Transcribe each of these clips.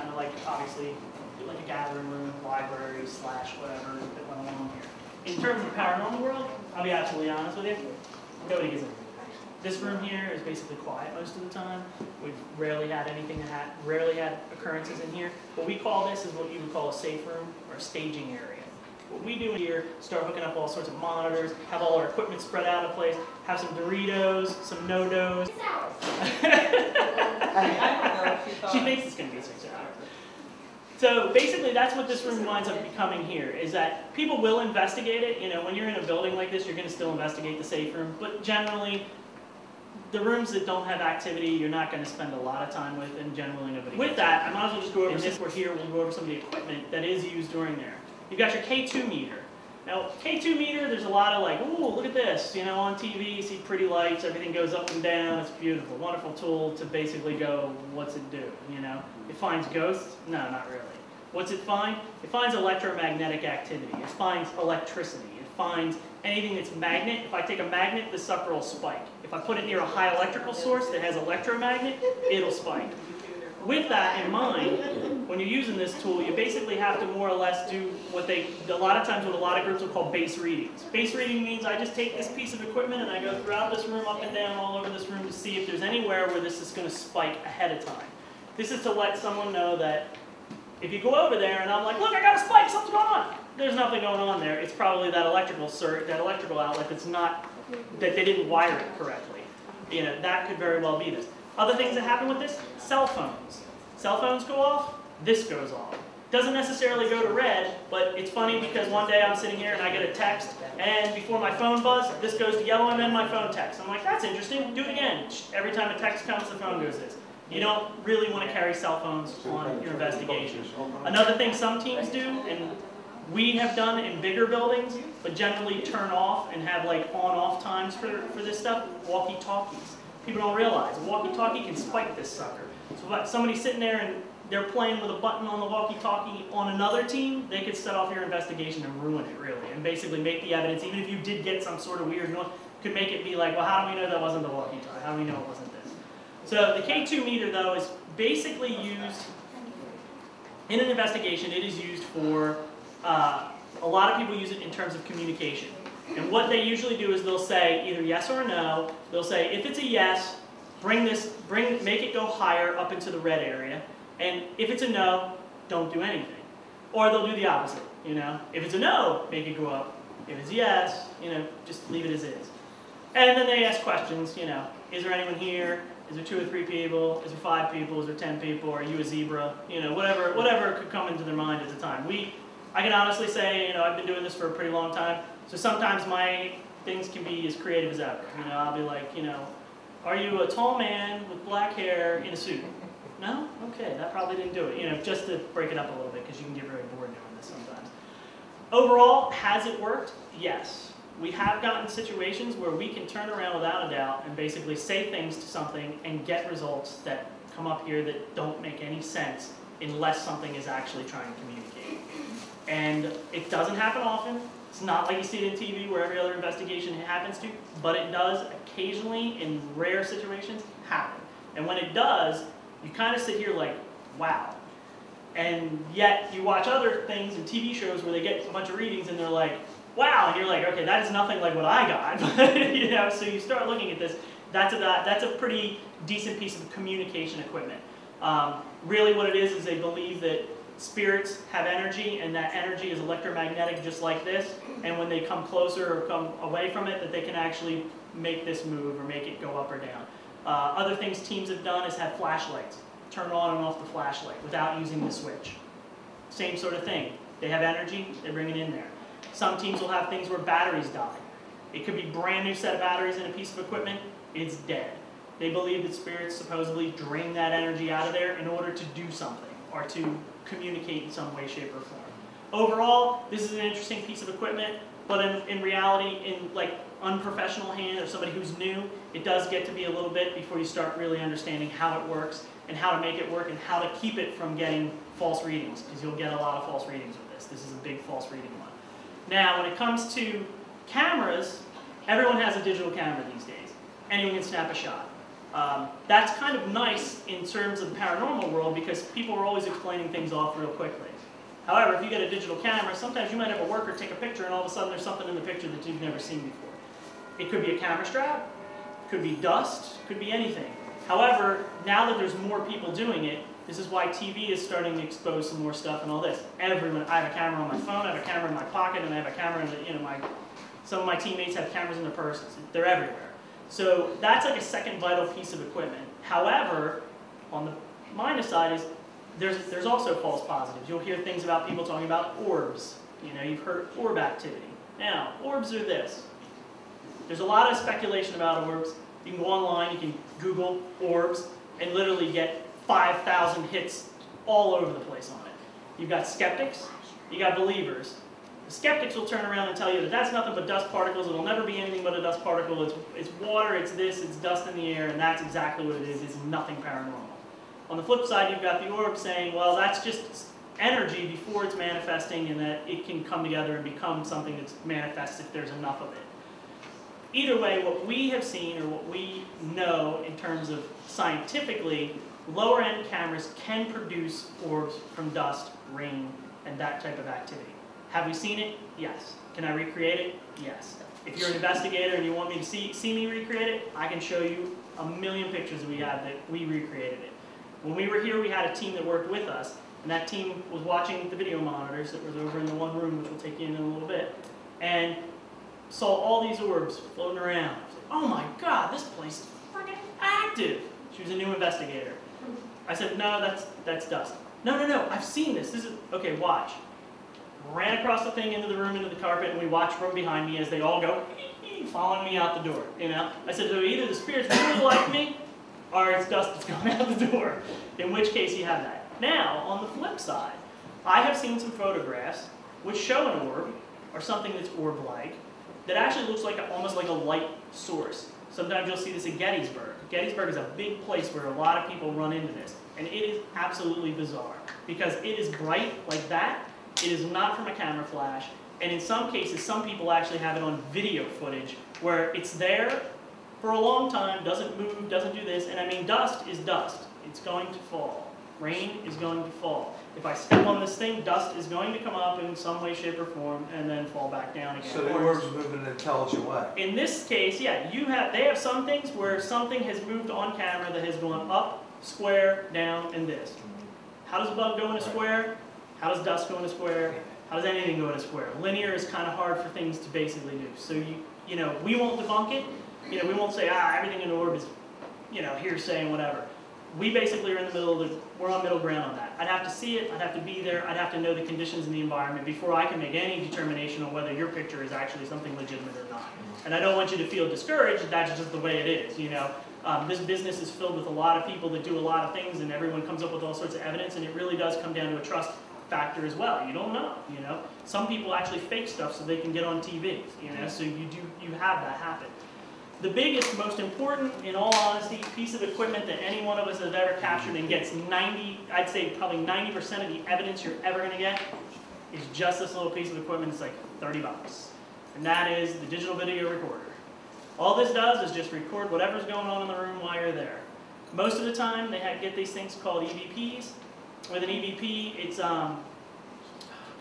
kind of like, obviously, like a gathering room, library, slash whatever that went along here. In terms of the paranormal world, I'll be absolutely honest with you, nobody gets in. This room here is basically quiet most of the time. We've rarely had anything rarely had occurrences in here. What we call this is what you would call a safe room or a staging area. What we do here, start hooking up all sorts of monitors, have all our equipment spread out in place, have some Doritos, some No-Dos. She thinks it's going to be 6 hours. So basically that's what this room winds up becoming here, is that people will investigate it. You know, when you're in a building like this, you're going to still investigate the safe room, but generally the rooms that don't have activity, you're not going to spend a lot of time with, and generally nobody. With that, I might as well just go over, since we're here, we'll go over some of the equipment that is used during there. You've got your K2 meter. Now, K2 meter, there's a lot of like, ooh, look at this. You know, on TV, you see pretty lights, everything goes up and down. It's beautiful, wonderful tool to basically go, what's it do? You know, it finds ghosts? No, not really. What's it find? It finds electromagnetic activity. It finds electricity. It finds anything that's magnet. If I take a magnet, the sucker will spike. If I put it near a high electrical source that has electromagnet, it'll spike. With that in mind, when you're using this tool, you basically have to more or less do what a lot of times what a lot of groups will call base readings. Base reading means I just take this piece of equipment and I go throughout this room, up and down, all over this room to see if there's anywhere where this is going to spike ahead of time. This is to let someone know that if you go over there and I'm like, look, I got a spike, something's going on. There's nothing going on there. It's probably that electrical outlet that's not, that they didn't wire it correctly. You know, that could very well be this. Other things that happen with this, cell phones. Cell phones go off, this goes off. Doesn't necessarily go to red, but it's funny because one day I'm sitting here and I get a text, and before my phone buzzes, this goes to yellow and then my phone text. I'm like, that's interesting, do it again. Every time a text comes, the phone goes this. You don't really want to carry cell phones on your investigation. Another thing some teams do, and we have done in bigger buildings, but generally turn off and have like on-off times for this stuff, walkie-talkies. People don't realize a walkie-talkie can spike this sucker. So if somebody's sitting there and they're playing with a button on the walkie-talkie on another team, they could set off your investigation and ruin it, really, and basically make the evidence, even if you did get some sort of weird noise, could make it be like, well, how do we know that wasn't the walkie-talkie? How do we know it wasn't this? So the K2 meter, though, is basically used in an investigation. It is used for, a lot of people use it in terms of communication. And what they usually do is they'll say either yes or no. They'll say, if it's a yes, make it go higher up into the red area. And if it's a no, don't do anything. Or they'll do the opposite, you know. If it's a no, make it go up. If it's a yes, you know, just leave it as is. And then they ask questions, you know, is there anyone here? Is there 2 or 3 people? Is there 5 people? Is there 10 people? Are you a zebra? You know, whatever could come into their mind at the time. I can honestly say, you know, I've been doing this for a pretty long time. So sometimes my things can be as creative as ever. You know, I'll be like, you know, are you a tall man with black hair in a suit? No? Okay, that probably didn't do it. You know, just to break it up a little bit because you can get very bored doing this sometimes. Overall, has it worked? Yes. We have gotten situations where we can turn around without a doubt and basically say things to something and get results that come up here that don't make any sense unless something is actually trying to communicate. And it doesn't happen often. It's not like you see it in TV where every other investigation happens to, but it does occasionally, in rare situations, happen. And when it does, you kind of sit here like, wow. And yet you watch other things in TV shows where they get a bunch of readings and they're like, wow, and you're like, okay, that is nothing like what I got. You know, so you start looking at this, that's a pretty decent piece of communication equipment. Really what it is they believe that spirits have energy, and that energy is electromagnetic just like this, and when they come closer or come away from it, that they can actually make this move or make it go up or down. Other things teams have done is have flashlights. Turn on and off the flashlight without using the switch. Same sort of thing. They have energy, they bring it in there. Some teams will have things where batteries die. It could be a brand new set of batteries in a piece of equipment, it's dead. They believe that spirits supposedly drain that energy out of there in order to do something or to communicate in some way, shape, or form. Overall, this is an interesting piece of equipment, but in reality, in like unprofessional hand or somebody who's new, it does get to be a little bit before you start really understanding how it works and how to make it work and how to keep it from getting false readings, because you'll get a lot of false readings with this. This is a big false reading one. Now, when it comes to cameras, everyone has a digital camera these days. Anyone can snap a shot. That's kind of nice in terms of the paranormal world because people are always explaining things off real quickly. However, if you get a digital camera, sometimes you might have a worker take a picture and all of a sudden there's something in the picture that you've never seen before. It could be a camera strap, could be dust, could be anything. However, now that there's more people doing it, this is why TV is starting to expose some more stuff and all this. Everyone, I have a camera on my phone, I have a camera in my pocket, and I have a camera in the, some of my teammates have cameras in their purses. They're everywhere. So that's like a second vital piece of equipment. However, on the minus side is there's also false positives. You'll hear things about people talking about orbs. You've heard orb activity. Now, orbs are this. There's a lot of speculation about orbs. You can go online, you can Google orbs, and literally get 5,000 hits all over the place on it. You've got skeptics, you got believers. The skeptics will turn around and tell you that that's nothing but dust particles, it'll never be anything but a dust particle, it's water, it's this, it's dust in the air, and that's exactly what it is, it's nothing paranormal. On the flip side, you've got the orb saying, well, that's just energy before it's manifesting, and that it can come together and become something that's manifests if there's enough of it. Either way, what we have seen, or what we know in terms of scientifically, lower-end cameras can produce orbs from dust, rain, and that type of activity. Have we seen it? Yes. Can I recreate it? Yes. If you're an investigator and you want me to see me recreate it, I can show you a million pictures that we have that we recreated it. When we were here, we had a team that worked with us, and that team was watching the video monitors that was over in the one room, which we'll take you in a little bit, and saw all these orbs floating around. I was like, oh my God, this place is freaking active. She was a new investigator. I said, no, that's dust. No, I've seen this. This is, okay, watch. Ran across the thing into the room, into the carpet, and we watched from behind me as they all go, following me out the door, I said, so either the spirit's really like me, or it's dust that's going out the door. In which case you have that. Now, on the flip side, I have seen some photographs which show an orb, or something that's orb-like, that actually looks like almost like a light source. Sometimes you'll see this at Gettysburg. Gettysburg is a big place where a lot of people run into this. And it is absolutely bizarre. Because it is bright like that. It is not from a camera flash. And in some cases, some people actually have it on video footage where it's there for a long time, doesn't move, doesn't do this. And I mean, dust is dust. It's going to fall. Rain is going to fall. If I step on this thing, dust is going to come up in some way, shape, or form, and then fall back down again. So the orbs move in an intelligent way. In this case, yeah, they have some things where something has moved on camera that has gone up, square, down, and this. How does a bug go in a square? How does dust go in a square? How does anything go in a square? Linear is kind of hard for things to basically do. So we won't debunk it. We won't say everything in an orb is hearsay and whatever. We basically are in the middle of we're on middle ground on that. I'd have to see it, I'd have to be there, I'd have to know the conditions in the environment before I can make any determination on whether your picture is actually something legitimate or not. And I don't want you to feel discouraged, that's just the way it is, This business is filled with a lot of people that do a lot of things and everyone comes up with all sorts of evidence and it really does come down to a trust factor as well. You don't know, Some people actually fake stuff so they can get on TV, so you have that happen. The biggest, most important, in all honesty, piece of equipment that any one of us has ever captured and gets I'd say probably 90% of the evidence you're ever going to get is just this little piece of equipment. It's like $30. And that is the digital video recorder. All this does is just record whatever's going on in the room while you're there. Most of the time, they get these things called EVPs. With an EVP, it's, God,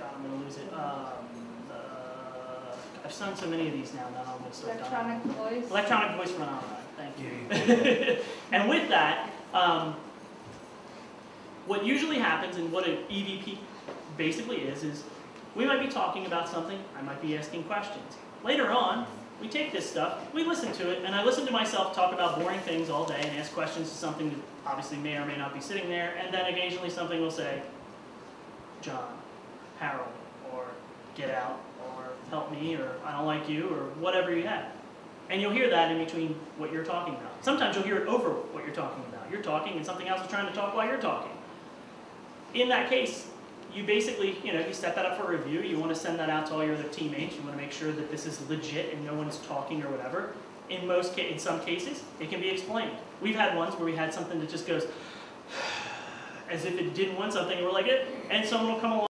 I'm going to lose it. I've done so many of these now that I'm going to start Electronic voice? Electronic voice phenomenon, thank you. And with that, what usually happens and what an EVP basically is we might be talking about something, I might be asking questions. Later on, we take this stuff, we listen to it, and I listen to myself talk about boring things all day and ask questions to something that obviously may or may not be sitting there, and then occasionally something will say, John, Harold, or get out, or help me, or I don't like you, or whatever you have. And you'll hear that in between what you're talking about. Sometimes you'll hear it over what you're talking about. You're talking and something else is trying to talk while you're talking. In that case, you basically, you set that up for review. You want to send that out to all your other teammates. You want to make sure that this is legit and no one's talking or whatever. In some cases, it can be explained. We've had ones where we had something that just goes as if it didn't want something, and we're like, and someone will come along